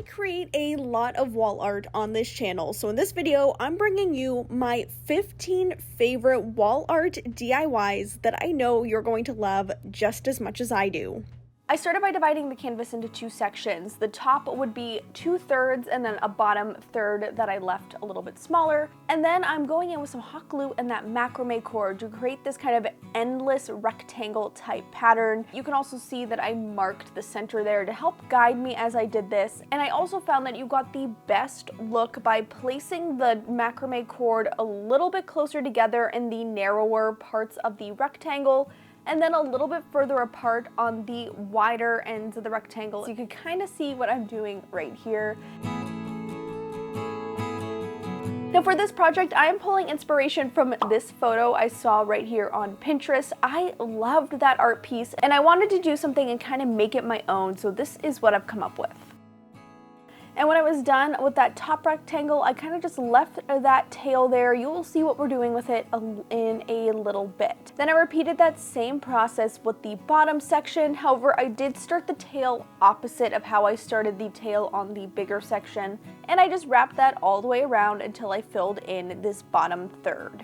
create a lot of wall art on this channel, so in this video I'm bringing you my 15 favorite wall art DIYs that I know you're going to love just as much as I do. I started by dividing the canvas into two sections. The top would be 2/3 and then a bottom third that I left a little bit smaller. And then I'm going in with some hot glue and that macrame cord to create this kind of endless rectangle type pattern. You can also see that I marked the center there to help guide me as I did this. And I also found that you got the best look by placing the macrame cord a little bit closer together in the narrower parts of the rectangle, and then a little bit further apart on the wider ends of the rectangle. So you can kind of see what I'm doing right here. Now for this project, I am pulling inspiration from this photo I saw right here on Pinterest. I loved that art piece and I wanted to do something and kind of make it my own, so this is what I've come up with. And when I was done with that top rectangle, I kind of just left that tail there. You will see what we're doing with it in a little bit. Then I repeated that same process with the bottom section. However, I did start the tail opposite of how I started the tail on the bigger section. And I just wrapped that all the way around until I filled in this bottom third.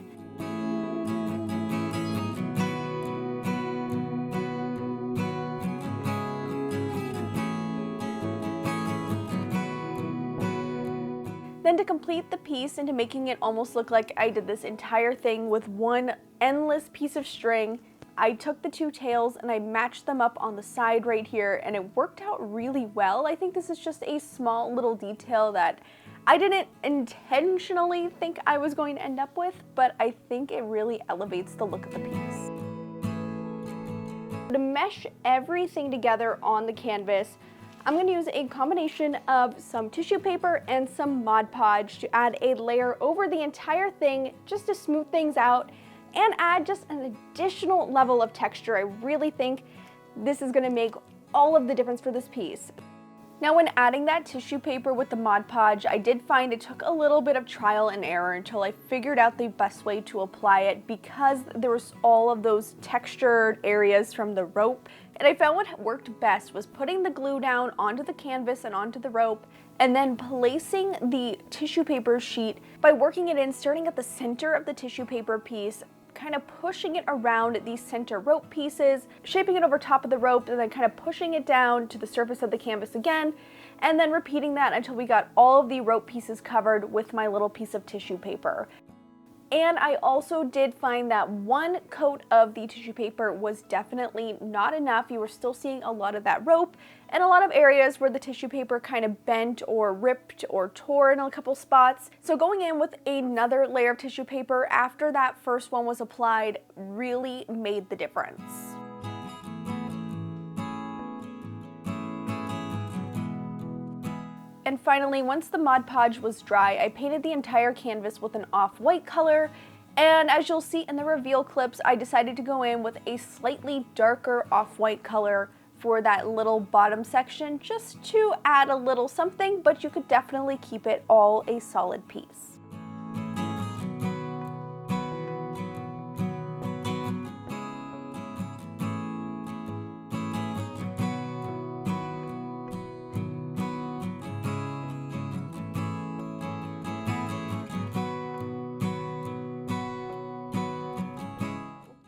Then to complete the piece and to making it almost look like I did this entire thing with one endless piece of string, I took the two tails and I matched them up on the side right here, and it worked out really well. I think this is just a small little detail that I didn't intentionally think I was going to end up with, but I think it really elevates the look of the piece. To mesh everything together on the canvas, I'm going to use a combination of some tissue paper and some Mod Podge to add a layer over the entire thing just to smooth things out and add just an additional level of texture. I really think this is going to make all of the difference for this piece. Now when adding that tissue paper with the Mod Podge, I did find it took a little bit of trial and error until I figured out the best way to apply it, because there was all of those textured areas from the rope. And I found what worked best was putting the glue down onto the canvas and onto the rope, and then placing the tissue paper sheet by working it in, starting at the center of the tissue paper piece, kind of pushing it around these center rope pieces, shaping it over top of the rope, and then kind of pushing it down to the surface of the canvas again, and then repeating that until we got all of the rope pieces covered with my little piece of tissue paper. And I also did find that one coat of the tissue paper was definitely not enough. You were still seeing a lot of that rope and a lot of areas where the tissue paper kind of bent or ripped or tore in a couple spots. So going in with another layer of tissue paper after that first one was applied really made the difference. And finally, once the Mod Podge was dry, I painted the entire canvas with an off-white color, and as you'll see in the reveal clips, I decided to go in with a slightly darker off-white color for that little bottom section, just to add a little something, but you could definitely keep it all a solid piece.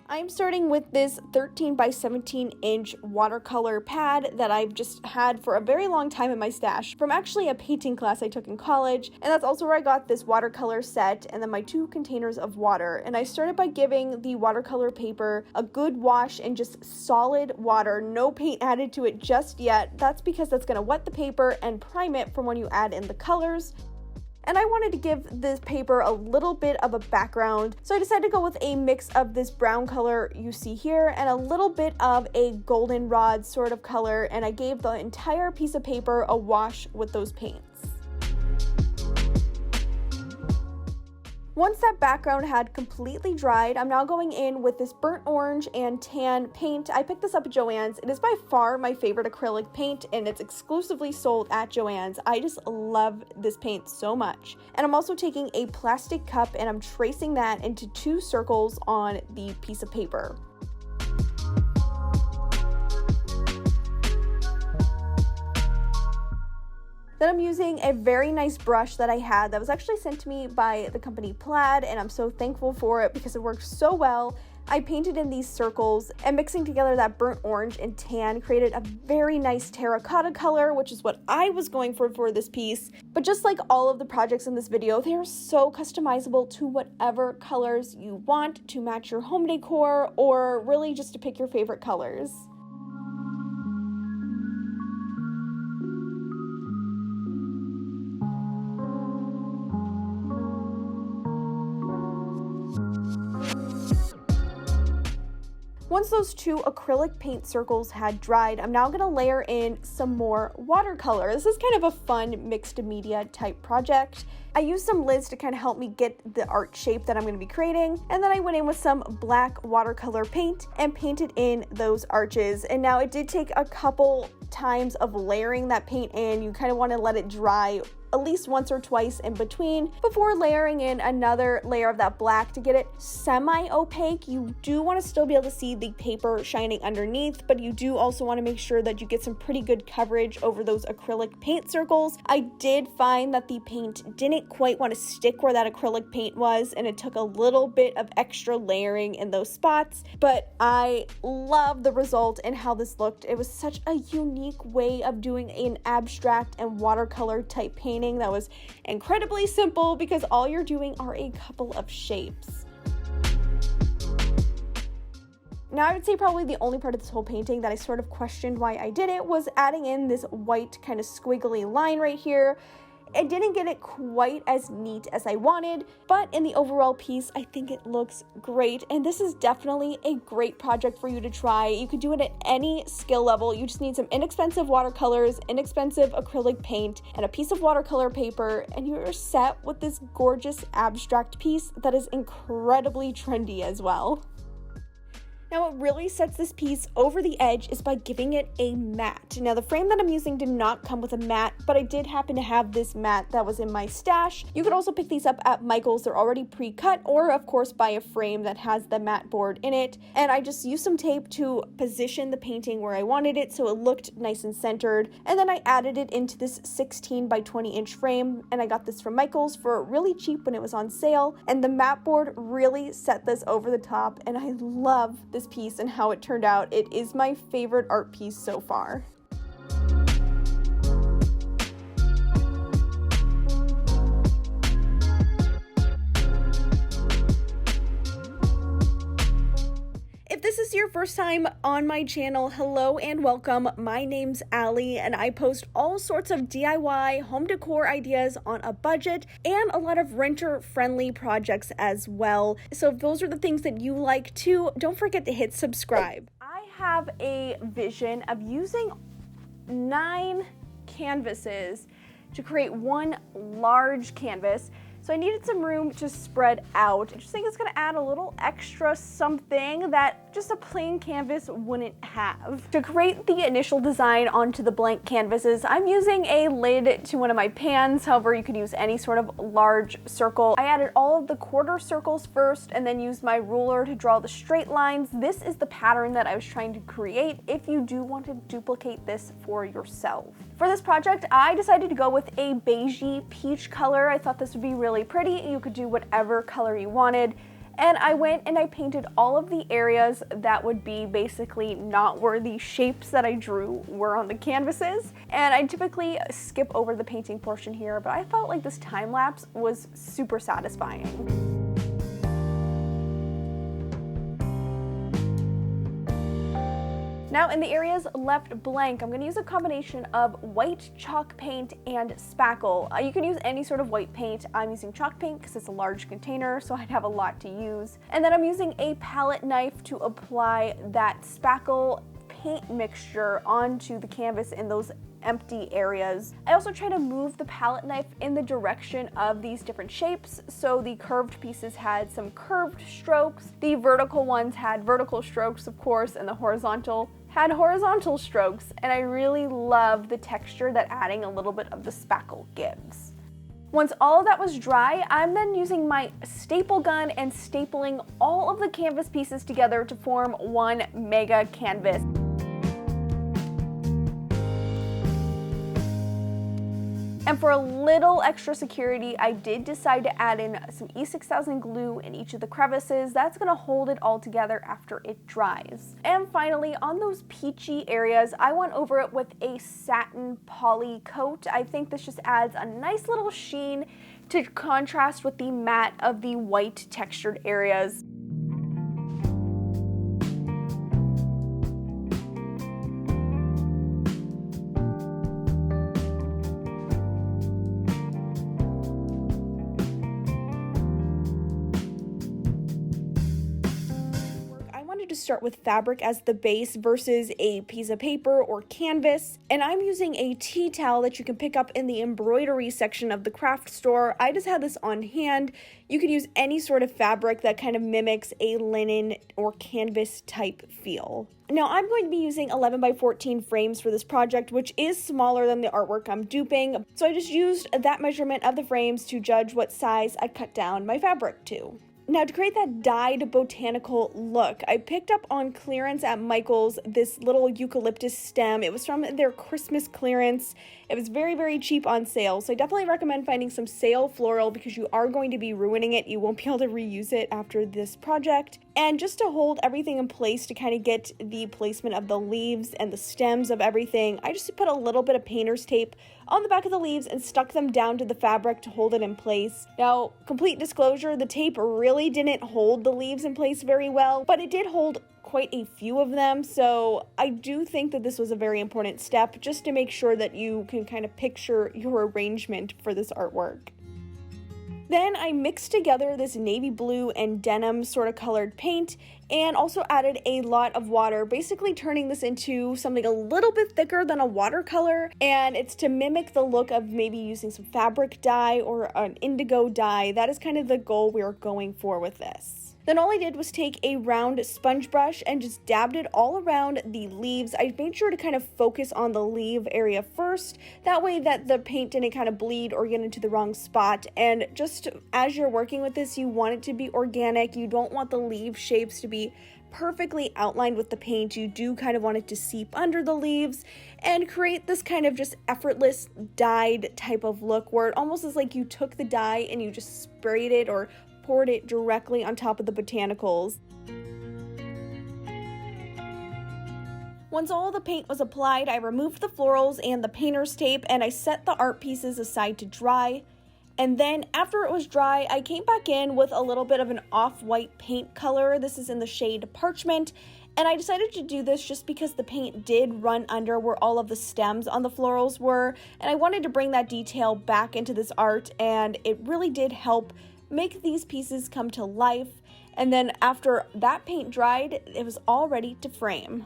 I'm starting with this 13 by 17 inch watercolor pad that I've just had for a very long time in my stash from actually a painting class I took in college, and that's also where I got this watercolor set and then my 2 containers of water. And I started by giving the watercolor paper a good wash in just solid water, no paint added to it just yet. That's because that's going to wet the paper and prime it for when you add in the colors. And I wanted to give this paper a little bit of a background, so I decided to go with a mix of this brown color you see here and a little bit of a goldenrod sort of color, and I gave the entire piece of paper a wash with those paints. Once that background had completely dried, I'm now going in with this burnt orange and tan paint. I picked this up at Joann's. It is by far my favorite acrylic paint, and it's exclusively sold at Joann's. I just love this paint so much. And I'm also taking a plastic cup and I'm tracing that into 2 circles on the piece of paper. Then I'm using a very nice brush that I had that was actually sent to me by the company Plaid, and I'm so thankful for it because it works so well. I painted in these circles, and mixing together that burnt orange and tan created a very nice terracotta color, which is what I was going for this piece. But just like all of the projects in this video, they are so customizable to whatever colors you want to match your home decor, or really just to pick your favorite colors. Once those two acrylic paint circles had dried, I'm now gonna layer in some more watercolor. This is kind of a fun mixed media type project. I used some lids to kind of help me get the art shape that I'm gonna be creating, and then I went in with some black watercolor paint and painted in those arches. And now it did take a couple times of layering that paint in. You kind of wanna let it dry at least once or twice in between before layering in another layer of that black to get it semi-opaque. You do want to still be able to see the paper shining underneath, but you do also want to make sure that you get some pretty good coverage over those acrylic paint circles. I did find that the paint didn't quite want to stick where that acrylic paint was, and it took a little bit of extra layering in those spots, but I love the result and how this looked. It was such a unique way of doing an abstract and watercolor type painting that was incredibly simple because all you're doing are a couple of shapes. Now, I would say probably the only part of this whole painting that I sort of questioned why I did it was adding in this white kind of squiggly line right here. I didn't get it quite as neat as I wanted, but in the overall piece, I think it looks great, and this is definitely a great project for you to try. You could do it at any skill level. You just need some inexpensive watercolors, inexpensive acrylic paint, and a piece of watercolor paper, and you're set with this gorgeous abstract piece that is incredibly trendy as well. Now, what really sets this piece over the edge is by giving it a mat. Now, the frame that I'm using did not come with a mat, but I did happen to have this mat that was in my stash. You could also pick these up at Michael's. They're already pre-cut, or of course buy a frame that has the mat board in it. And I just used some tape to position the painting where I wanted it so it looked nice and centered. And then I added it into this 16 by 20 inch frame, and I got this from Michael's for really cheap when it was on sale. And the mat board really set this over the top, and I love this piece and how it turned out. It is my favorite art piece so far. If this is your first time on my channel, hello and welcome. My name's Alli, and I post all sorts of DIY home decor ideas on a budget and a lot of renter-friendly projects as well. So if those are the things that you like too, don't forget to hit subscribe. I have a vision of using 9 canvases to create one large canvas. So I needed some room to spread out. I just think it's gonna add a little extra something that just a plain canvas wouldn't have. To create the initial design onto the blank canvases, I'm using a lid to one of my pans. However, you could use any sort of large circle. I added all of the quarter circles first and then used my ruler to draw the straight lines. This is the pattern that I was trying to create if you do want to duplicate this for yourself. For this project, I decided to go with a beigey peach color. I thought this would be really pretty. You could do whatever color you wanted. And I went and I painted all of the areas that would be basically not where the shapes that I drew were on the canvases. And I typically skip over the painting portion here, but I felt like this time lapse was super satisfying. Now in the areas left blank, I'm gonna use a combination of white chalk paint and spackle. You can use any sort of white paint. I'm using chalk paint because it's a large container, so I'd have a lot to use. And then I'm using a palette knife to apply that spackle paint mixture onto the canvas in those empty areas. I also try to move the palette knife in the direction of these different shapes, so the curved pieces had some curved strokes, the vertical ones had vertical strokes, of course, and the horizontal had horizontal strokes, and I really love the texture that adding a little bit of the spackle gives. Once all of that was dry, I'm then using my staple gun and stapling all of the canvas pieces together to form one mega canvas. And for a little extra security, I did decide to add in some E6000 glue in each of the crevices. That's gonna hold it all together after it dries. And finally, on those peachy areas, I went over it with a satin poly coat. I think this just adds a nice little sheen to contrast with the matte of the white textured areas. To start with fabric as the base versus a piece of paper or canvas, and I'm using a tea towel that you can pick up in the embroidery section of the craft store. I just had this on hand. You could use any sort of fabric that kind of mimics a linen or canvas type feel. Now I'm going to be using 11 by 14 frames for this project, which is smaller than the artwork I'm duping, so I just used that measurement of the frames to judge what size I cut down my fabric to. Now, to create that dyed botanical look, I picked up on clearance at Michael's this little eucalyptus stem. It was from their Christmas clearance. It was very, very cheap on sale, so I definitely recommend finding some sale floral because you are going to be ruining it. You won't be able to reuse it after this project. And just to hold everything in place to kind of get the placement of the leaves and the stems of everything, I just put a little bit of painter's tape on the back of the leaves and stuck them down to the fabric to hold it in place. Now, complete disclosure, the tape really didn't hold the leaves in place very well, but it did hold quite a few of them, so I do think that this was a very important step just to make sure that you can kind of picture your arrangement for this artwork. Then I mixed together this navy blue and denim sort of colored paint and also added a lot of water, basically turning this into something a little bit thicker than a watercolor, and it's to mimic the look of maybe using some fabric dye or an indigo dye. That is kind of the goal we're going for with this. Then all I did was take a round sponge brush and just dabbed it all around the leaves. I made sure to kind of focus on the leaf area first, that way that the paint didn't kind of bleed or get into the wrong spot. And just as you're working with this, you want it to be organic. You don't want the leaf shapes to be perfectly outlined with the paint. You do kind of want it to seep under the leaves and create this kind of just effortless dyed type of look where it almost is like you took the dye and you just sprayed it or poured it directly on top of the botanicals. Once all the paint was applied, I removed the florals and the painter's tape and I set the art pieces aside to dry. And then after it was dry, I came back in with a little bit of an off-white paint color. This is in the shade Parchment. And I decided to do this just because the paint did run under where all of the stems on the florals were. And I wanted to bring that detail back into this art, and it really did help make these pieces come to life. And then after that paint dried, it was all ready to frame.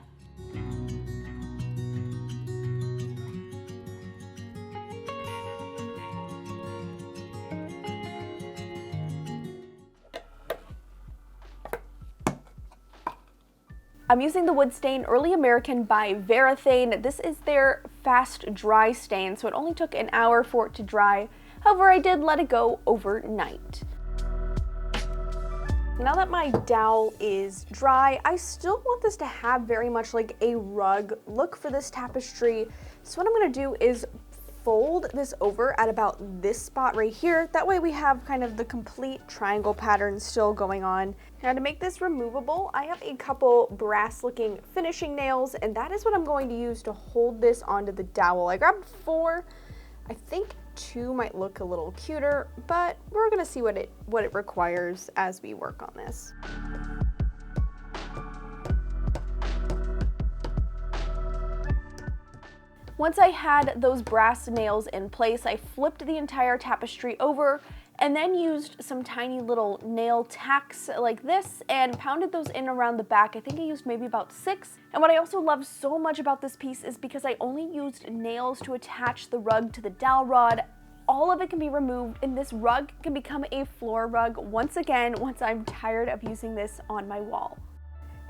I'm using the wood stain Early American by Varathane. This is their fast dry stain, so it only took an hour for it to dry. However, I did let it go overnight. Now that my dowel is dry, I still want this to have very much like a rug look for this tapestry. So what I'm gonna do is fold this over at about this spot right here. That way we have kind of the complete triangle pattern still going on. Now to make this removable, I have a couple brass looking finishing nails, and that is what I'm going to use to hold this onto the dowel. I grabbed 4. I think 2 might look a little cuter, but we're gonna see what it requires as we work on this. Once I had those brass nails in place, I flipped the entire tapestry over and then used some tiny little nail tacks like this and pounded those in around the back. I think I used maybe about 6. And what I also love so much about this piece is because I only used nails to attach the rug to the dowel rod. All of it can be removed and this rug can become a floor rug once again once I'm tired of using this on my wall.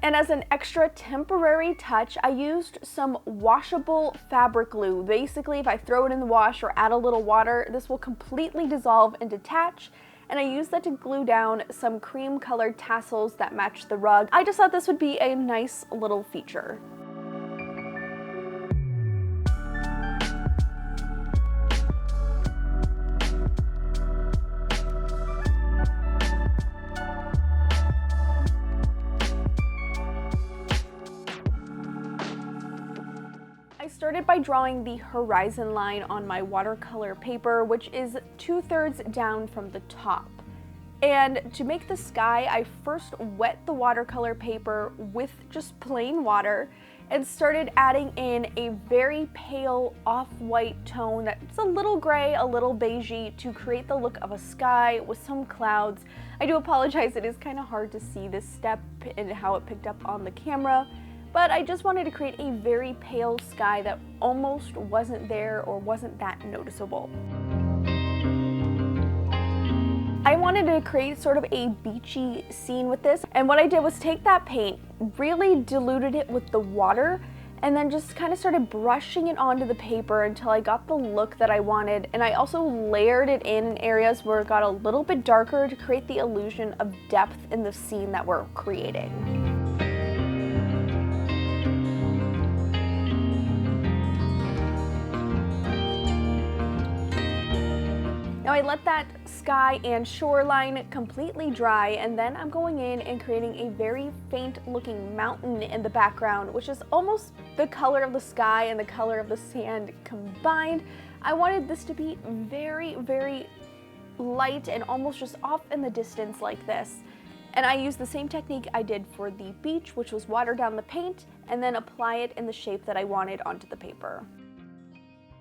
And as an extra temporary touch, I used some washable fabric glue. Basically, if I throw it in the wash or add a little water, this will completely dissolve and detach. And I used that to glue down some cream colored tassels that match the rug. I just thought this would be a nice little feature. I started by drawing the horizon line on my watercolor paper, which is 2/3 down from the top. And to make the sky, I first wet the watercolor paper with just plain water and started adding in a very pale off-white tone that's a little gray, a little beigey to create the look of a sky with some clouds. I do apologize, it is kind of hard to see this step and how it picked up on the camera, but I just wanted to create a very pale sky that almost wasn't there or wasn't that noticeable. I wanted to create sort of a beachy scene with this, and what I did was take that paint, really diluted it with the water, and then just kind of started brushing it onto the paper until I got the look that I wanted. And I also layered it in areas where it got a little bit darker to create the illusion of depth in the scene that we're creating. Now I let that sky and shoreline completely dry, and then I'm going in and creating a very faint looking mountain in the background, which is almost the color of the sky and the color of the sand combined. I wanted this to be very, very light and almost just off in the distance like this. And I used the same technique I did for the beach, which was water down the paint and then apply it in the shape that I wanted onto the paper.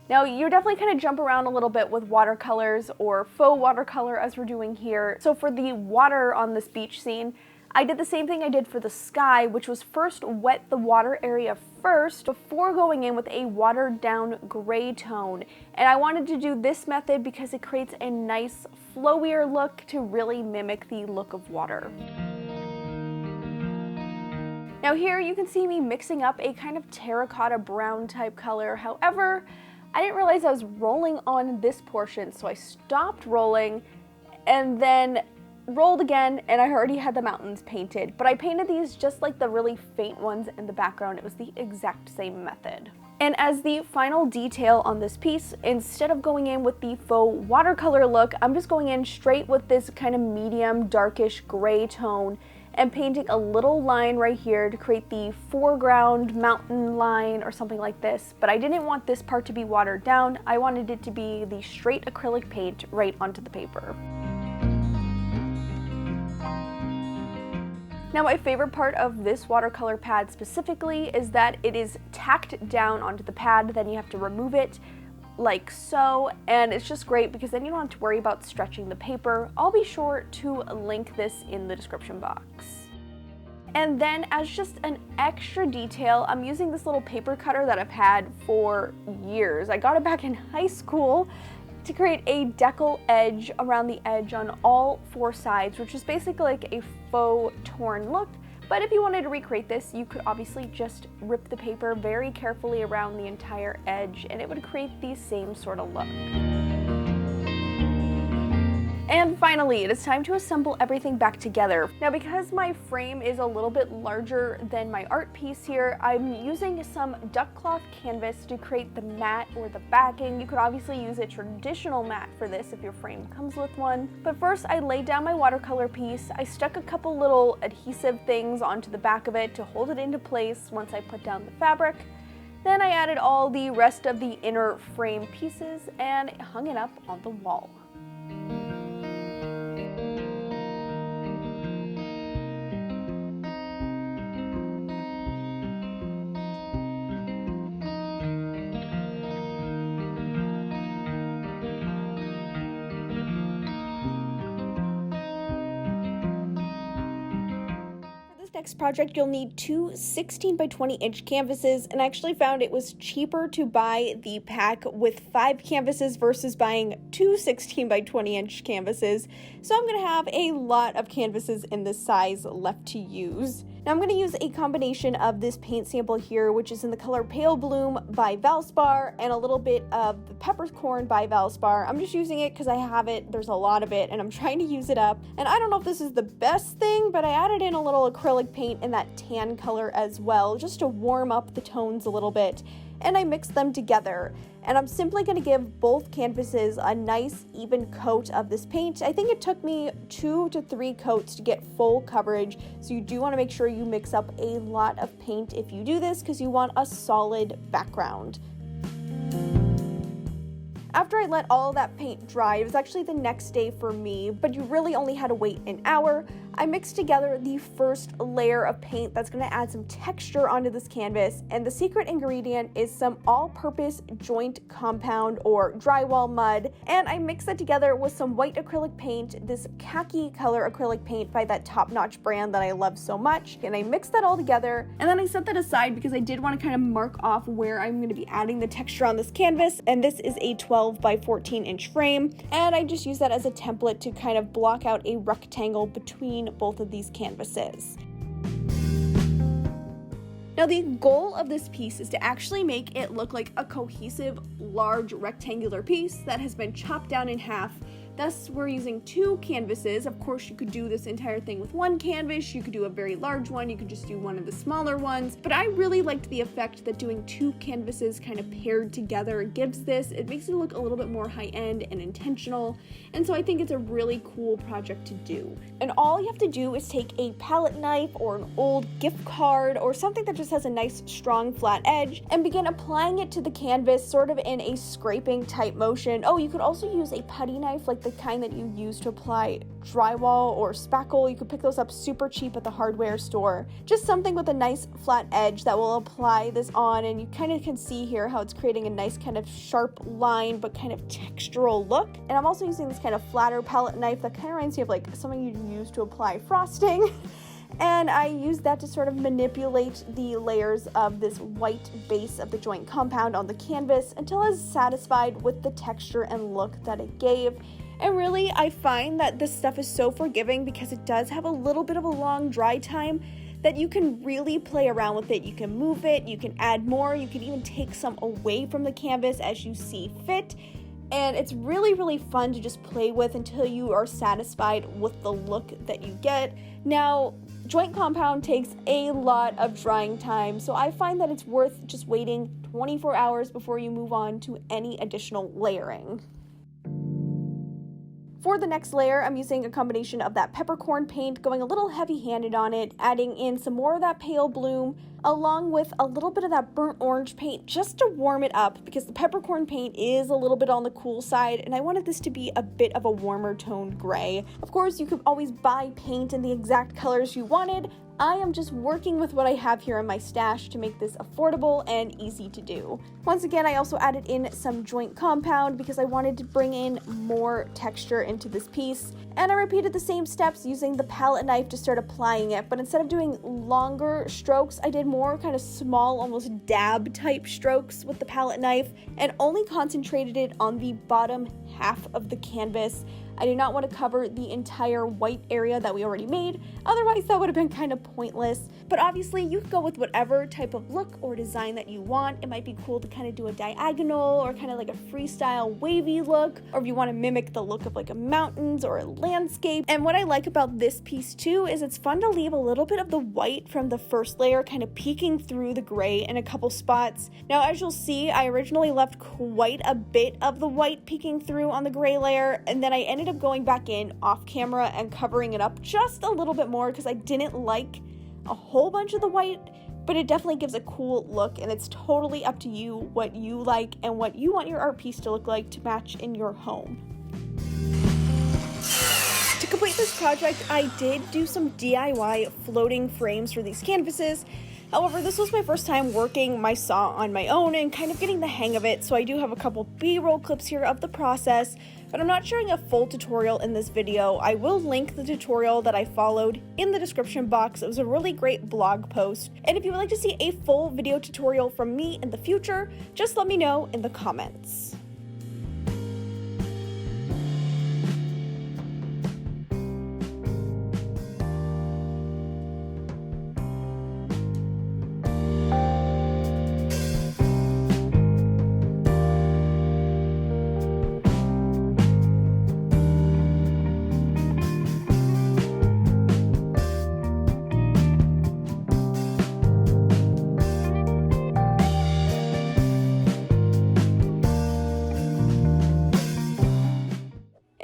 Now you definitely kind of jump around a little bit with watercolors or faux watercolor as we're doing here. So for the water on this beach scene, I did the same thing I did for the sky, which was first wet the water area first before going in with a watered down gray tone. And I wanted to do this method because it creates a nice flowier look to really mimic the look of water. Now here you can see me mixing up a kind of terracotta brown type color. However, I didn't realize I was rolling on this portion, so I stopped rolling and then rolled again, and I already had the mountains painted. But I painted these just like the really faint ones in the background. It was the exact same method. And as the final detail on this piece, instead of going in with the faux watercolor look, I'm just going in straight with this kind of medium darkish gray tone and painting a little line right here to create the foreground mountain line or something like this. But I didn't want this part to be watered down. I wanted it to be the straight acrylic paint right onto the paper. Now my favorite part of this watercolor pad specifically is that it is tacked down onto the pad, then you have to remove it like so, and it's just great because then you don't have to worry about stretching the paper. I'll be sure to link this in the description box. And then as just an extra detail, I'm using this little paper cutter that I've had for years. I got it back in high school to create a decal edge around the edge on all four sides, which is basically like a faux torn look. But if you wanted to recreate this, you could obviously just rip the paper very carefully around the entire edge and it would create the same sort of look. And finally, it is time to assemble everything back together. Now because my frame is a little bit larger than my art piece here, I'm using some duck cloth canvas to create the mat or the backing. You could obviously use a traditional mat for this if your frame comes with one. But first I laid down my watercolor piece. I stuck a couple little adhesive things onto the back of it to hold it into place once I put down the fabric. Then I added all the rest of the inner frame pieces and hung it up on the wall. Next project, you'll need two 16 by 20 inch canvases, and I actually found it was cheaper to buy the pack with 5 canvases versus buying two 16 by 20 inch canvases. So I'm going to have a lot of canvases in this size left to use. Now I'm going to use a combination of this paint sample here, which is in the color Pale Bloom by Valspar, and a little bit of the Peppercorn by Valspar. I'm just using it because I have it, there's a lot of it, and I'm trying to use it up. And I don't know if this is the best thing, but I added in a little acrylic paint in that tan color as well, just to warm up the tones a little bit. And I mixed them together. and I'm simply going to give both canvases a nice even coat of this paint. I think it took me 2 to 3 coats to get full coverage, so you do want to make sure you mix up a lot of paint if you do this because you want a solid background. After I let all that paint dry, it was actually the next day for me, but you really only had to wait an hour. I mixed together the first layer of paint that's going to add some texture onto this canvas, and the secret ingredient is some all-purpose joint compound or drywall mud, and I mixed that together with some white acrylic paint, this khaki color acrylic paint by that top-notch brand that I love so much, and I mixed that all together, and then I set that aside because I did want to kind of mark off where I'm going to be adding the texture on this canvas, and this is a 12 by 14 inch frame, and I just use that as a template to kind of block out a rectangle between both of these canvases. Now the goal of this piece is to actually make it look like a cohesive, large rectangular piece that has been chopped down in half. Thus, we're using 2 canvases. Of course, you could do this entire thing with 1 canvas, you could do a very large one, you could just do one of the smaller ones, but I really liked the effect that doing 2 canvases kind of paired together gives this. It makes it look a little bit more high-end and intentional, and so I think it's a really cool project to do. And all you have to do is take a palette knife or an old gift card or something that just has a nice strong flat edge and begin applying it to the canvas sort of in a scraping type motion. Oh, you could also use a putty knife, like the kind that you use to apply drywall or spackle. You could pick those up super cheap at the hardware store. Just something with a nice flat edge that will apply this on, and you kind of can see here how it's creating a nice kind of sharp line but kind of textural look. And I'm also using this kind of flatter palette knife that kind of reminds me of like something you'd use to apply frosting. And I use that to sort of manipulate the layers of this white base of the joint compound on the canvas until I was satisfied with the texture and look that it gave. And really, I find that this stuff is so forgiving because it does have a little bit of a long dry time that you can really play around with it. You can move it, you can add more, you can even take some away from the canvas as you see fit. And it's really, really fun to just play with until you are satisfied with the look that you get. Now, joint compound takes a lot of drying time, so I find that it's worth just waiting 24 hours before you move on to any additional layering. For the next layer, I'm using a combination of that peppercorn paint, going a little heavy-handed on it, adding in some more of that pale bloom, along with a little bit of that burnt orange paint just to warm it up because the peppercorn paint is a little bit on the cool side and I wanted this to be a bit of a warmer toned gray. Of course, you could always buy paint in the exact colors you wanted. I am just working with what I have here in my stash to make this affordable and easy to do. Once again, I also added in some joint compound because I wanted to bring in more texture into this piece. And I repeated the same steps using the palette knife to start applying it, but instead of doing longer strokes, I did more kind of small, almost dab type strokes with the palette knife and only concentrated it on the bottom half of the canvas. I did not want to cover the entire white area that we already made, otherwise that would have been kind of pointless. But obviously you can go with whatever type of look or design that you want. It might be cool to kind of do a diagonal or kind of like a freestyle wavy look, or if you want to mimic the look of like a mountains or a landscape. And what I like about this piece too is it's fun to leave a little bit of the white from the first layer kind of peeking through the gray in a couple spots. Now, as you'll see, I originally left quite a bit of the white peeking through on the gray layer, and then I ended up going back in off camera and covering it up just a little bit more because I didn't like a whole bunch of the white, but it definitely gives a cool look, and it's totally up to you what you like and what you want your art piece to look like to match in your home. To complete this project, I did do some DIY floating frames for these canvases. However, this was my first time working my saw on my own and kind of getting the hang of it, so I do have a couple B-roll clips here of the process, but I'm not sharing a full tutorial in this video. I will link the tutorial that I followed in the description box. It was a really great blog post, and if you would like to see a full video tutorial from me in the future, just let me know in the comments.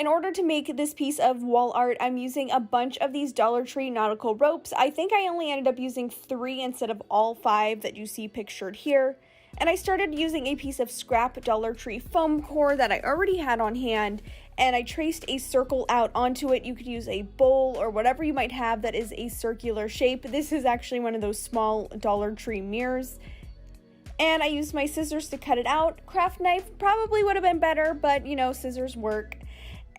In order to make this piece of wall art, I'm using a bunch of these Dollar Tree nautical ropes. I think I only ended up using 3 instead of all 5 that you see pictured here. And I started using a piece of scrap Dollar Tree foam core that I already had on hand, and I traced a circle out onto it. You could use a bowl or whatever you might have that is a circular shape. This is actually one of those small Dollar Tree mirrors. And I used my scissors to cut it out. Craft knife probably would have been better, but you know, scissors work.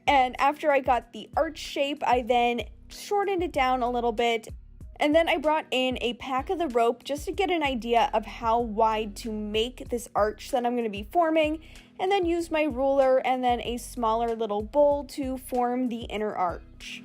And after I got the arch shape, I then shortened it down a little bit. And then I brought in a pack of the rope just to get an idea of how wide to make this arch that I'm going to be forming. And then use my ruler and then a smaller little bowl to form the inner arch.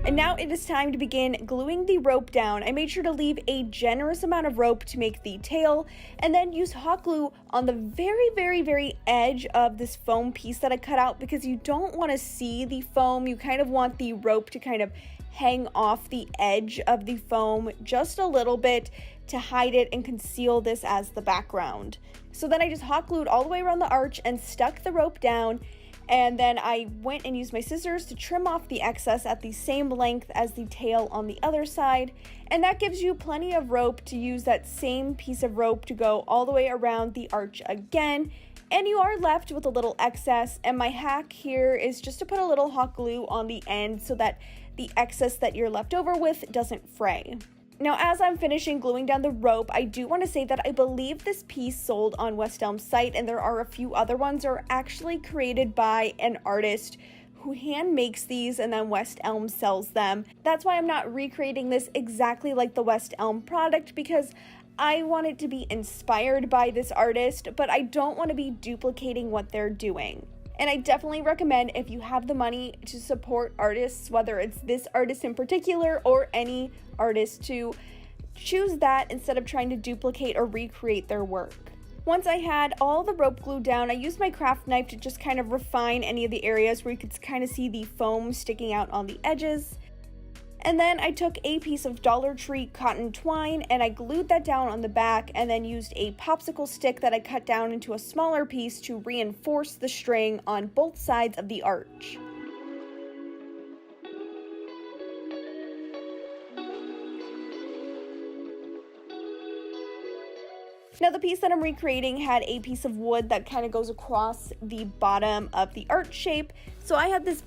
And now it is time to begin gluing the rope down. I made sure to leave a generous amount of rope to make the tail, and then use hot glue on the very edge of this foam piece that I cut out, because you don't want to see the foam. You kind of want the rope to kind of hang off the edge of the foam just a little bit to hide it and conceal this as the background. So then I just hot glued all the way around the arch and stuck the rope down. And then I went and used my scissors to trim off the excess at the same length as the tail on the other side. And that gives you plenty of rope to use that same piece of rope to go all the way around the arch again. And you are left with a little excess. And my hack here is just to put a little hot glue on the end so that the excess that you're left over with doesn't fray. Now, as I'm finishing gluing down the rope, I do want to say that I believe this piece sold on West Elm's site, and there are a few other ones that are actually created by an artist who hand makes these and then West Elm sells them. That's why I'm not recreating this exactly like the West Elm product, because I want it to be inspired by this artist, but I don't want to be duplicating what they're doing. And I definitely recommend, if you have the money to support artists, whether it's this artist in particular or any artist, to choose that instead of trying to duplicate or recreate their work. Once I had all the rope glued down, I used my craft knife to just kind of refine any of the areas where you could kind of see the foam sticking out on the edges. And then I took a piece of Dollar Tree cotton twine and I glued that down on the back, and then used a popsicle stick that I cut down into a smaller piece to reinforce the string on both sides of the arch. Now, the piece that I'm recreating had a piece of wood that kind of goes across the bottom of the arch shape. So I had this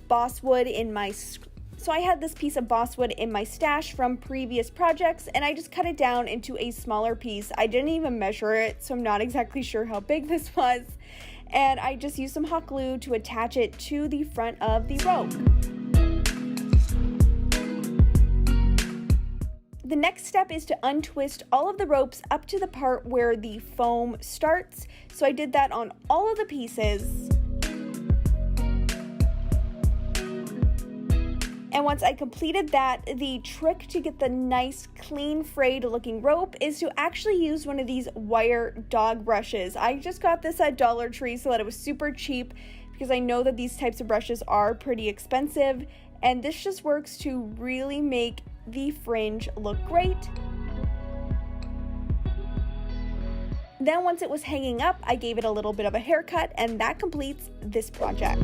piece of bosswood in my stash from previous projects, and I just cut it down into a smaller piece. I didn't even measure it, so I'm not exactly sure how big this was. And I just used some hot glue to attach it to the front of the rope. The next step is to untwist all of the ropes up to the part where the foam starts. So I did that on all of the pieces. And once I completed that, the trick to get the nice, clean, frayed looking rope is to actually use one of these wire dog brushes. I just got this at Dollar Tree so that it was super cheap, because I know that these types of brushes are pretty expensive, and this just works to really make the fringe look great. Then once it was hanging up, I gave it a little bit of a haircut, and that completes this project.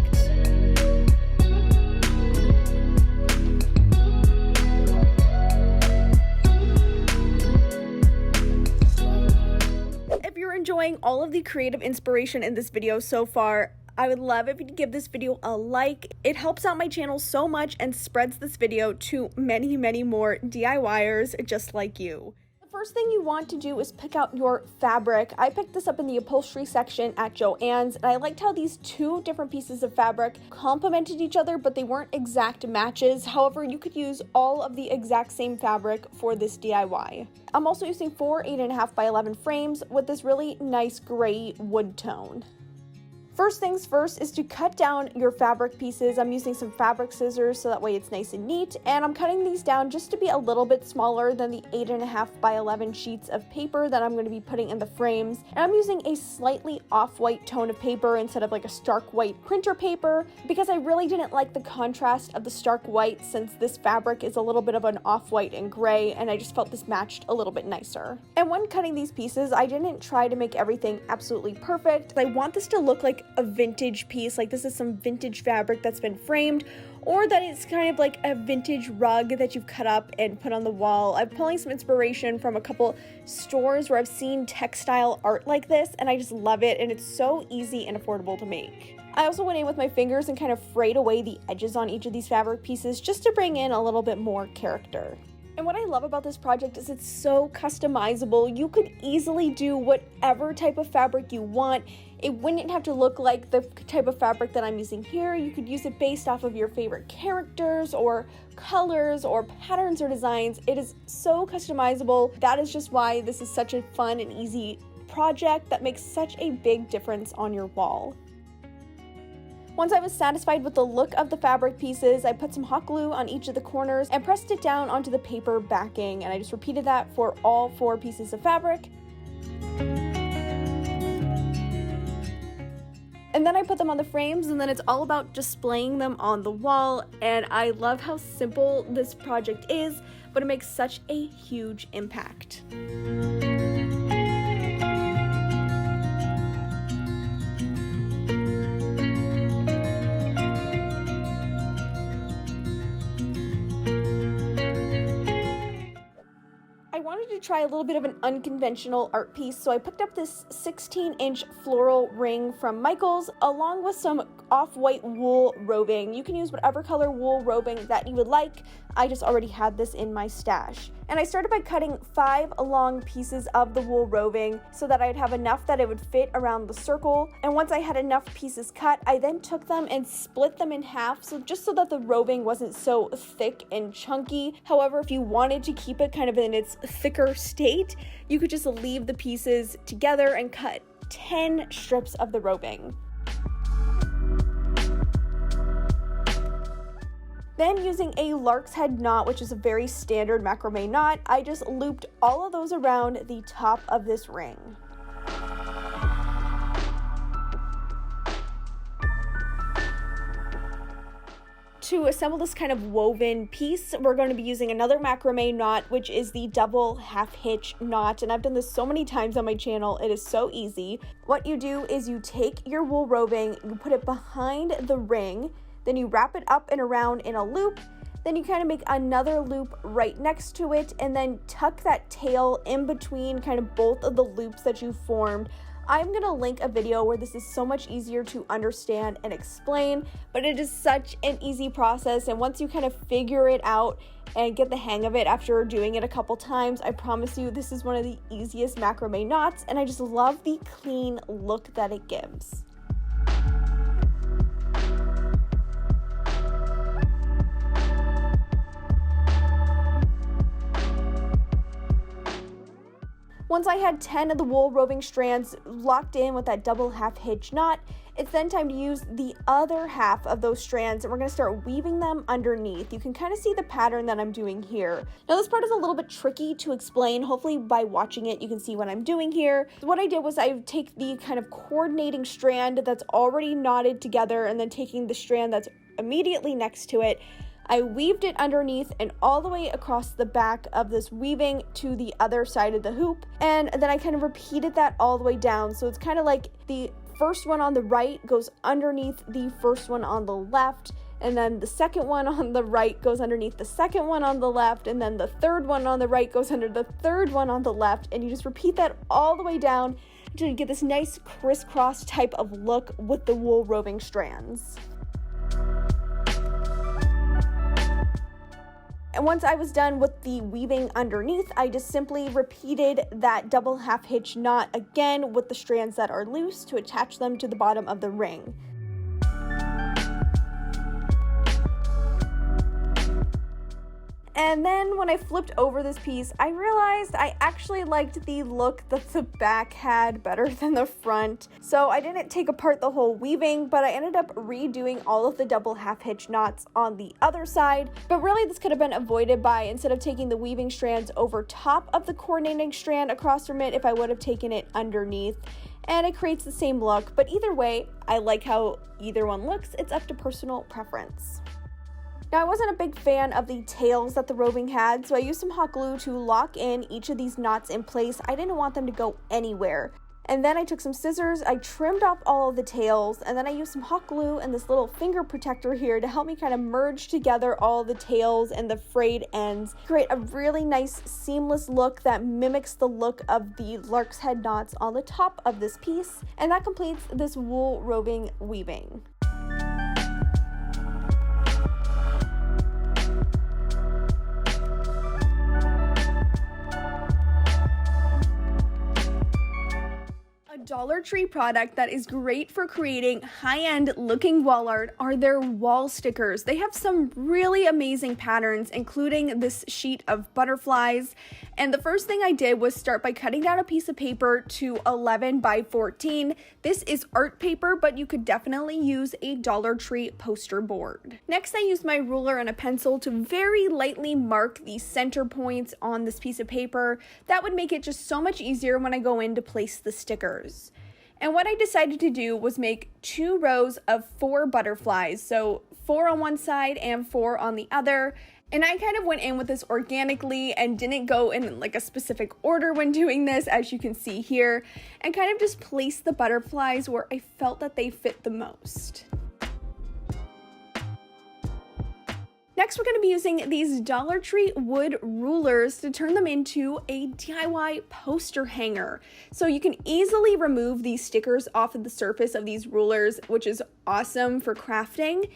If you're enjoying all of the creative inspiration in this video so far, I would love if you'd give this video a like. It helps out my channel so much and spreads this video to many more DIYers just like you. The first thing you want to do is pick out your fabric. I picked this up in the upholstery section at Joann's, and I liked how these two different pieces of fabric complemented each other, but they weren't exact matches. However, you could use all of the exact same fabric for this DIY. I'm also using 4 8.5 by 11 frames with this really nice gray wood tone. First things first is to cut down your fabric pieces. I'm using some fabric scissors so that way it's nice and neat, and I'm cutting these down just to be a little bit smaller than the 8.5 by 11 sheets of paper that I'm going to be putting in the frames. And I'm using a slightly off-white tone of paper instead of like a stark white printer paper because I really didn't like the contrast of the stark white since this fabric is a little bit of an off-white and gray, and I just felt this matched a little bit nicer. And when cutting these pieces, I didn't try to make everything absolutely perfect. I want this to look like a vintage piece, like this is some vintage fabric that's been framed, or that it's kind of like a vintage rug that you've cut up and put on the wall. I'm pulling some inspiration from a couple stores where I've seen textile art like this, and I just love it, and it's so easy and affordable to make. I also went in with my fingers and kind of frayed away the edges on each of these fabric pieces just to bring in a little bit more character. And what I love about this project is it's so customizable. You could easily do whatever type of fabric you want. It wouldn't have to look like the type of fabric that I'm using here. You could use it based off of your favorite characters or colors or patterns or designs. It is so customizable. That is just why this is such a fun and easy project that makes such a big difference on your wall. Once I was satisfied with the look of the fabric pieces, I put some hot glue on each of the corners and pressed it down onto the paper backing, and I just repeated that for all 4 pieces of fabric. And then I put them on the frames, and then it's all about displaying them on the wall, and I love how simple this project is, but it makes such a huge impact. To try a little bit of an unconventional art piece, so I picked up this 16-inch floral ring from Michaels along with some off-white wool roving. You can use whatever color wool roving that you would like. I just already had this in my stash. And I started by cutting 5 long pieces of the wool roving so that I'd have enough that it would fit around the circle. And once I had enough pieces cut, I then took them and split them in half, so just so that the roving wasn't so thick and chunky. However, if you wanted to keep it kind of in its thicker state, you could just leave the pieces together and cut 10 strips of the roving. Then using a lark's head knot, which is a very standard macrame knot, I just looped all of those around the top of this ring. To assemble this kind of woven piece, we're going to be using another macrame knot, which is the double half hitch knot, and I've done this so many times on my channel. It is so easy. What you do is you take your wool roving, you put it behind the ring, then you wrap it up and around in a loop, then you kind of make another loop right next to it, and then tuck that tail in between kind of both of the loops that you formed. I'm going to link a video where this is so much easier to understand and explain, but it is such an easy process, and once you kind of figure it out and get the hang of it after doing it a couple times, I promise you this is one of the easiest macrame knots, and I just love the clean look that it gives. Once I had 10 of the wool roving strands locked in with that double half hitch knot, it's then time to use the other half of those strands, and we're going to start weaving them underneath. You can kind of see the pattern that I'm doing here. Now this part is a little bit tricky to explain. Hopefully by watching it you can see what I'm doing here. So what I did was I take the kind of coordinating strand that's already knotted together, and then taking the strand that's immediately next to it, I weaved it underneath and all the way across the back of this weaving to the other side of the hoop, and then I kind of repeated that all the way down. So it's kind of like the first one on the right goes underneath the first one on the left, and then the second one on the right goes underneath the second one on the left, and then the third one on the right goes under the third one on the left, and you just repeat that all the way down until you get this nice crisscross type of look with the wool roving strands. And once I was done with the weaving underneath, I just simply repeated that double half hitch knot again with the strands that are loose to attach them to the bottom of the ring. And then when I flipped over this piece, I realized I actually liked the look that the back had better than the front. So I didn't take apart the whole weaving, but I ended up redoing all of the double half hitch knots on the other side. But really this could have been avoided by, instead of taking the weaving strands over top of the coordinating strand across from it, if I would have taken it underneath. And it creates the same look, but either way, I like how either one looks. It's up to personal preference. Now, I wasn't a big fan of the tails that the roving had, so I used some hot glue to lock in each of these knots in place. I didn't want them to go anywhere. And then I took some scissors, I trimmed off all of the tails, and then I used some hot glue and this little finger protector here to help me kind of merge together all the tails and the frayed ends, create a really nice seamless look that mimics the look of the lark's head knots on the top of this piece. And that completes this wool roving weaving. Dollar Tree product that is great for creating high-end looking wall art are their wall stickers. They have some really amazing patterns, including this sheet of butterflies. And the first thing I did was start by cutting down a piece of paper to 11 by 14. This is art paper, but you could definitely use a Dollar Tree poster board. Next, I used my ruler and a pencil to very lightly mark the center points on this piece of paper. That would make it just so much easier when I go in to place the stickers. And what I decided to do was make 2 rows of 4 butterflies, so 4 on one side and 4 on the other. And I kind of went in with this organically and didn't go in like a specific order when doing this, as you can see here, and kind of just placed the butterflies where I felt that they fit the most. Next, we're going to be using these Dollar Tree wood rulers to turn them into a DIY poster hanger. So you can easily remove these stickers off of the surface of these rulers, which is awesome for crafting.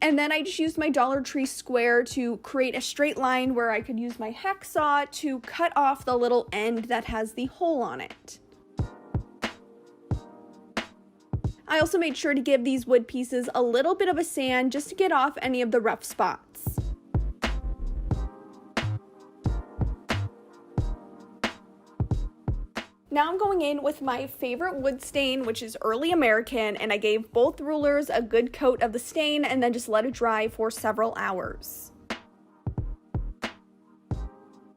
And then I just used my Dollar Tree square to create a straight line where I could use my hacksaw to cut off the little end that has the hole on it. I also made sure to give these wood pieces a little bit of a sand just to get off any of the rough spots. Now I'm going in with my favorite wood stain, which is Early American, and I gave both rulers a good coat of the stain and then just let it dry for several hours.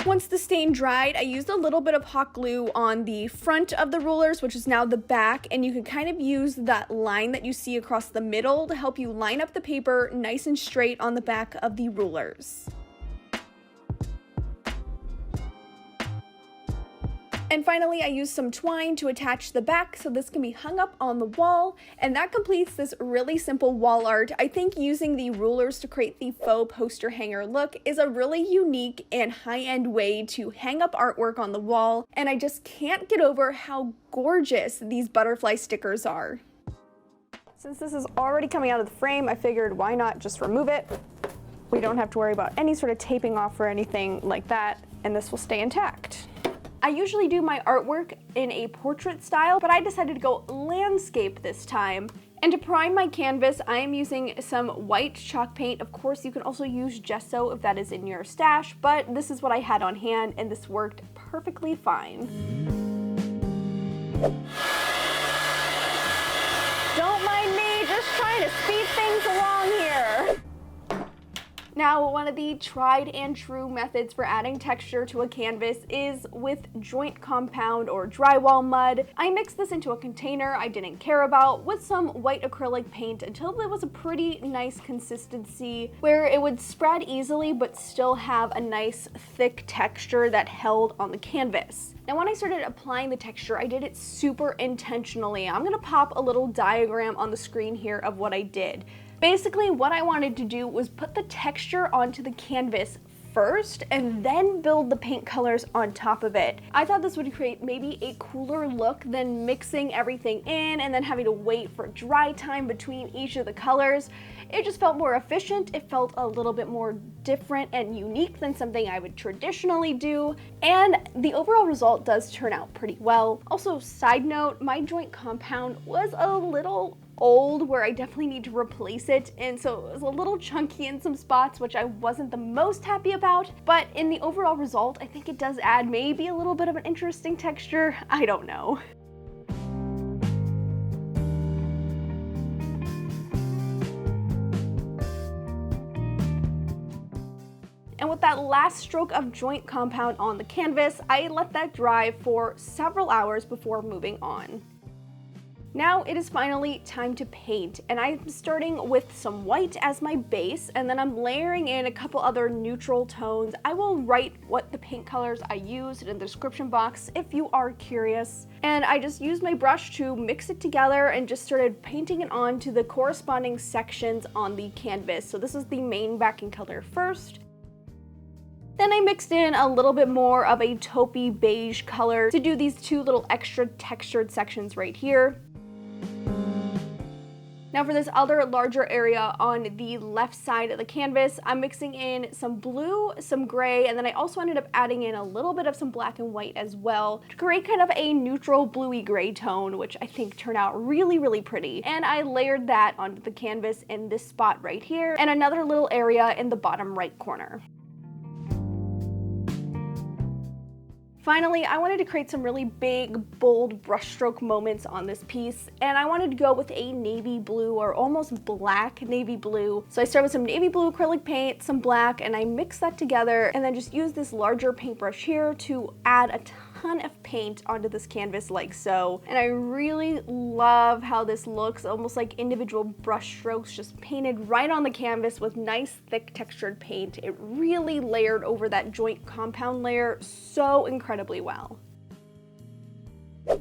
Once the stain dried, I used a little bit of hot glue on the front of the rulers, which is now the back, and you can kind of use that line that you see across the middle to help you line up the paper nice and straight on the back of the rulers. And finally, I used some twine to attach the back so this can be hung up on the wall, and that completes this really simple wall art. I think using the rulers to create the faux poster hanger look is a really unique and high-end way to hang up artwork on the wall, and I just can't get over how gorgeous these butterfly stickers are. Since this is already coming out of the frame, I figured why not just remove it. We don't have to worry about any sort of taping off or anything like that, and this will stay intact. I usually do my artwork in a portrait style, but I decided to go landscape this time. And to prime my canvas, I am using some white chalk paint. Of course, you can also use gesso if that is in your stash, but this is what I had on hand, and this worked perfectly fine. Don't mind me, just trying to speed things along here. Now, one of the tried and true methods for adding texture to a canvas is with joint compound or drywall mud. I mixed this into a container I didn't care about with some white acrylic paint until it was a pretty nice consistency where it would spread easily but still have a nice thick texture that held on the canvas. Now, when I started applying the texture, I did it super intentionally. I'm gonna pop a little diagram on the screen here of what I did. Basically, what I wanted to do was put the texture onto the canvas first and then build the paint colors on top of it. I thought this would create maybe a cooler look than mixing everything in and then having to wait for dry time between each of the colors. It just felt more efficient. It felt a little bit more different and unique than something I would traditionally do, and the overall result does turn out pretty well. Also, side note, my joint compound was a little old where I definitely need to replace it, and so it was a little chunky in some spots, which I wasn't the most happy about, but in the overall result, I think it does add maybe a little bit of an interesting texture. I don't know. And with that last stroke of joint compound on the canvas, I let that dry for several hours before moving on. Now it is finally time to paint, and I'm starting with some white as my base, and then I'm layering in a couple other neutral tones. I will write what the paint colors I used in the description box if you are curious. And I just used my brush to mix it together and just started painting it onto the corresponding sections on the canvas. So this is the main backing color first. Then I mixed in a little bit more of a taupey beige color to do these two little extra textured sections right here. Now for this other larger area on the left side of the canvas, I'm mixing in some blue, some gray, and then I also ended up adding in a little bit of some black and white as well to create kind of a neutral bluey gray tone, which I think turned out really, really pretty. And I layered that onto the canvas in this spot right here and another little area in the bottom right corner. Finally, I wanted to create some really big, bold brushstroke moments on this piece, and I wanted to go with a navy blue or almost black navy blue. So I started with some navy blue acrylic paint, some black, and I mixed that together and then just used this larger paintbrush here to add a ton of paint onto this canvas like so. And I really love how this looks, almost like individual brush strokes just painted right on the canvas with nice thick textured paint. It really layered over that joint compound layer so incredibly well.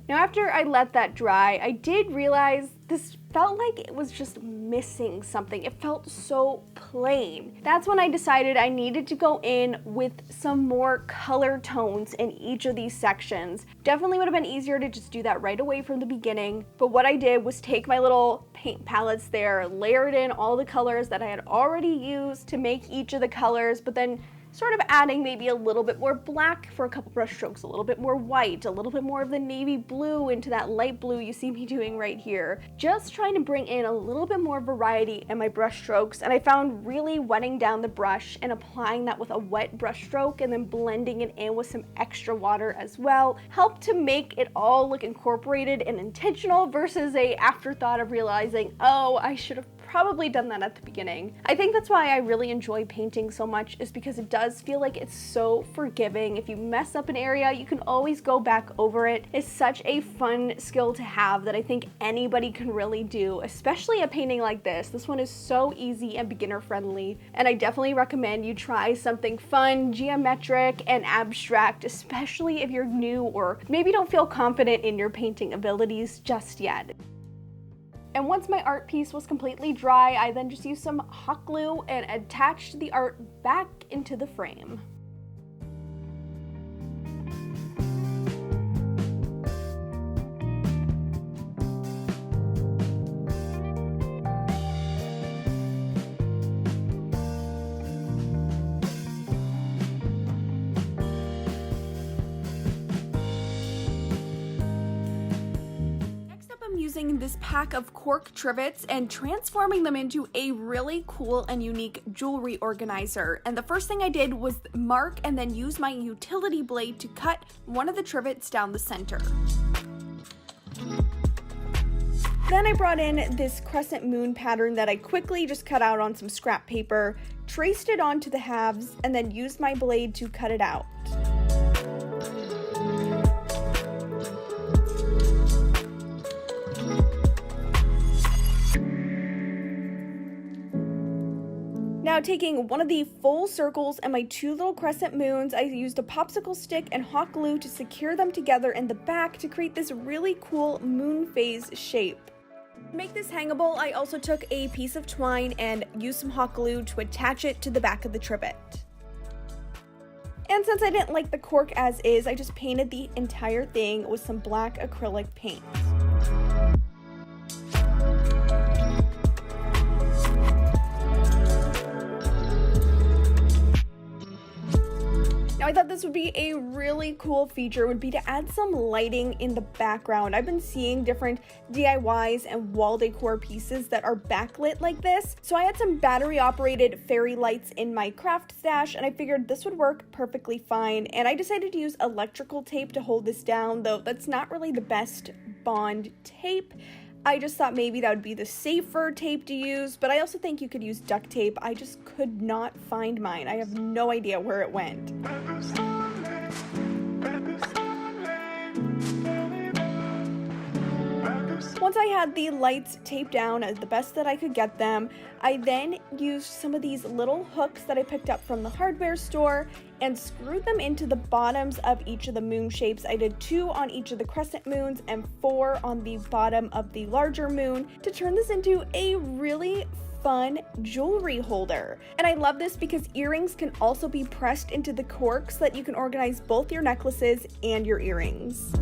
Now after I let that dry, I did realize this felt like it was just missing something. It felt so plain. That's when I decided I needed to go in with some more color tones in each of these sections. Definitely would have been easier to just do that right away from the beginning, but what I did was take my little paint palettes there, layered in all the colors that I had already used to make each of the colors, but then sort of adding maybe a little bit more black for a couple brush strokes, a little bit more white, a little bit more of the navy blue into that light blue you see me doing right here. Just trying to bring in a little bit more variety in my brush strokes, and I found really wetting down the brush and applying that with a wet brush stroke and then blending it in with some extra water as well helped to make it all look incorporated and intentional versus a afterthought of realizing, oh, I should have probably done that at the beginning. I think that's why I really enjoy painting so much, is because it does feel like it's so forgiving. If you mess up an area, you can always go back over it. It's such a fun skill to have that I think anybody can really do, especially a painting like this. This one is so easy and beginner friendly, and I definitely recommend you try something fun, geometric, and abstract, especially if you're new or maybe don't feel confident in your painting abilities just yet. And once my art piece was completely dry, I then just used some hot glue and attached the art back into the frame. Using this pack of cork trivets and transforming them into a really cool and unique jewelry organizer. And the first thing I did was mark and then use my utility blade to cut one of the trivets down the center. Then I brought in this crescent moon pattern that I quickly just cut out on some scrap paper, traced it onto the halves, and then used my blade to cut it out. Now taking one of the full circles and my two little crescent moons, I used a popsicle stick and hot glue to secure them together in the back to create this really cool moon phase shape. To make this hangable, I also took a piece of twine and used some hot glue to attach it to the back of the trivet. And since I didn't like the cork as is, I just painted the entire thing with some black acrylic paint. Now Now I thought this would be a really cool feature, would be to add some lighting in the background. I've been seeing different DIYs and wall decor pieces that are backlit like this. So I had some battery operated fairy lights in my craft stash and I figured this would work perfectly fine. And I decided to use electrical tape to hold this down, though that's not really the best bond tape. I just thought maybe that would be the safer tape to use, but I also think you could use duct tape. I just could not find mine. I have no idea where it went. Once I had the lights taped down as the best that I could get them, I then used some of these little hooks that I picked up from the hardware store and screwed them into the bottoms of each of the moon shapes. I did 2 on each of the crescent moons and 4 on the bottom of the larger moon to turn this into a really fun jewelry holder. And I love this because earrings can also be pressed into the cork so that you can organize both your necklaces and your earrings.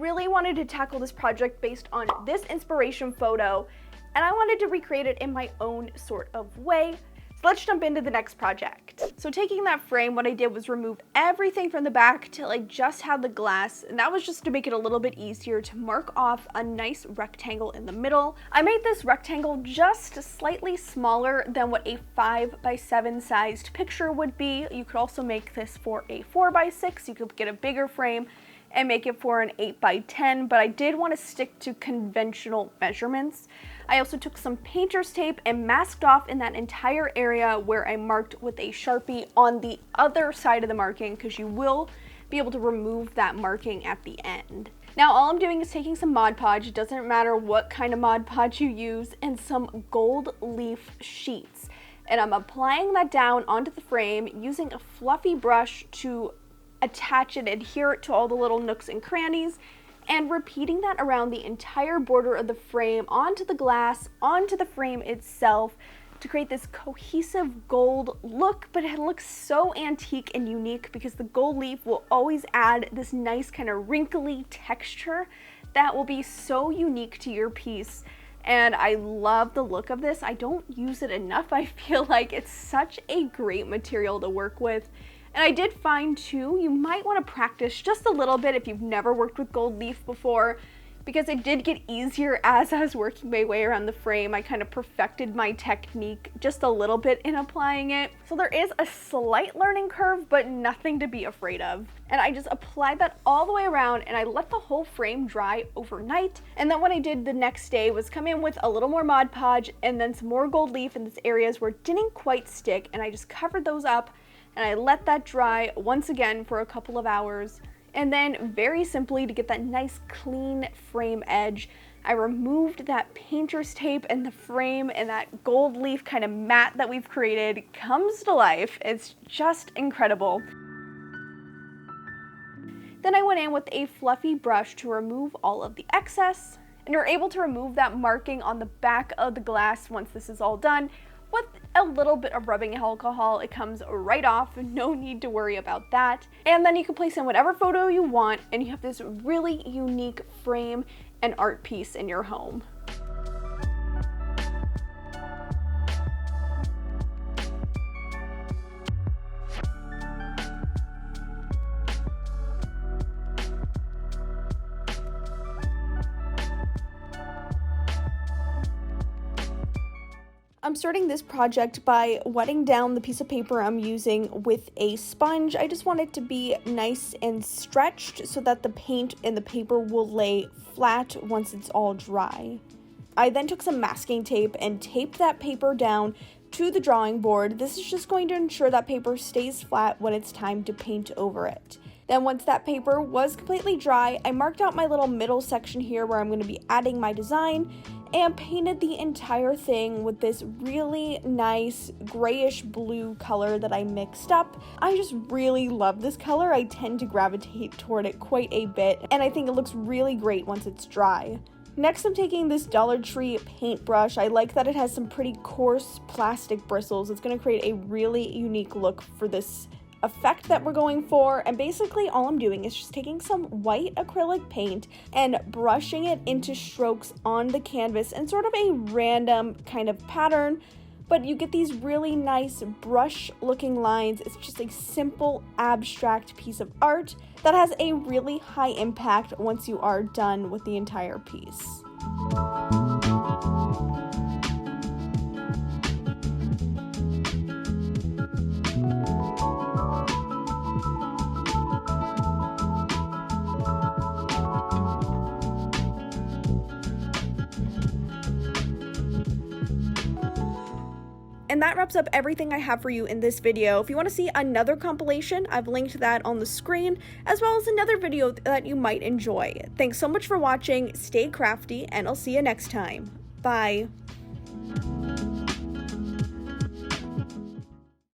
Really wanted to tackle this project based on this inspiration photo, and I wanted to recreate it in my own sort of way. So let's jump into the next project. So taking that frame, what I did was remove everything from the back till I just had the glass, and that was just to make it a little bit easier to mark off a nice rectangle in the middle. I made this rectangle just slightly smaller than what a 5x7 sized picture would be. You could also make this for a 4x6, you could get a bigger frame and make it for an 8x10, but I did want to stick to conventional measurements. I also took some painter's tape and masked off in that entire area where I marked with a Sharpie on the other side of the marking, because you will be able to remove that marking at the end. Now all I'm doing is taking some Mod Podge, it doesn't matter what kind of Mod Podge you use, and some gold leaf sheets. And I'm applying that down onto the frame using a fluffy brush to attach and adhere it to all the little nooks and crannies, and repeating that around the entire border of the frame, onto the glass, onto the frame itself, to create this cohesive gold look. But it looks so antique and unique because the gold leaf will always add this nice kind of wrinkly texture that will be so unique to your piece. And I love the look of this. I don't use it enough. I feel like it's such a great material to work with. And I did find too, you might want to practice just a little bit if you've never worked with gold leaf before, because it did get easier as I was working my way around the frame. I kind of perfected my technique just a little bit in applying it. So there is a slight learning curve, but nothing to be afraid of. And I just applied that all the way around and I let the whole frame dry overnight. And then what I did the next day was come in with a little more Mod Podge and then some more gold leaf in these areas where it didn't quite stick, and I just covered those up. And I let that dry once again for a couple of hours. And then very simply, to get that nice clean frame edge, I removed that painter's tape, and the frame and that gold leaf kind of mat that we've created comes to life. It's just incredible. Then I went in with a fluffy brush to remove all of the excess, and you're able to remove that marking on the back of the glass once this is all done. With a little bit of rubbing alcohol, it comes right off, no need to worry about that. And then you can place in whatever photo you want, and you have this really unique frame and art piece in your home. I'm starting this project by wetting down the piece of paper I'm using with a sponge. I just want it to be nice and stretched so that the paint and the paper will lay flat once it's all dry. I then took some masking tape and taped that paper down to the drawing board. This is just going to ensure that paper stays flat when it's time to paint over it. Then once that paper was completely dry, I marked out my little middle section here where I'm going to be adding my design, and painted the entire thing with this really nice grayish blue color that I mixed up. I just really love this color. I tend to gravitate toward it quite a bit, and I think it looks really great once it's dry. Next, I'm taking this Dollar Tree paintbrush. I like that it has some pretty coarse plastic bristles. It's going to create a really unique look for this effect that we're going for, and basically all I'm doing is just taking some white acrylic paint and brushing it into strokes on the canvas in sort of a random kind of pattern, but you get these really nice brush looking lines. It's just a simple abstract piece of art that has a really high impact once you are done with the entire piece. And that wraps up everything I have for you in this video. If you want to see another compilation, I've linked that on the screen, as well as another video that you might enjoy. Thanks so much for watching, stay crafty, and I'll see you next time. Bye.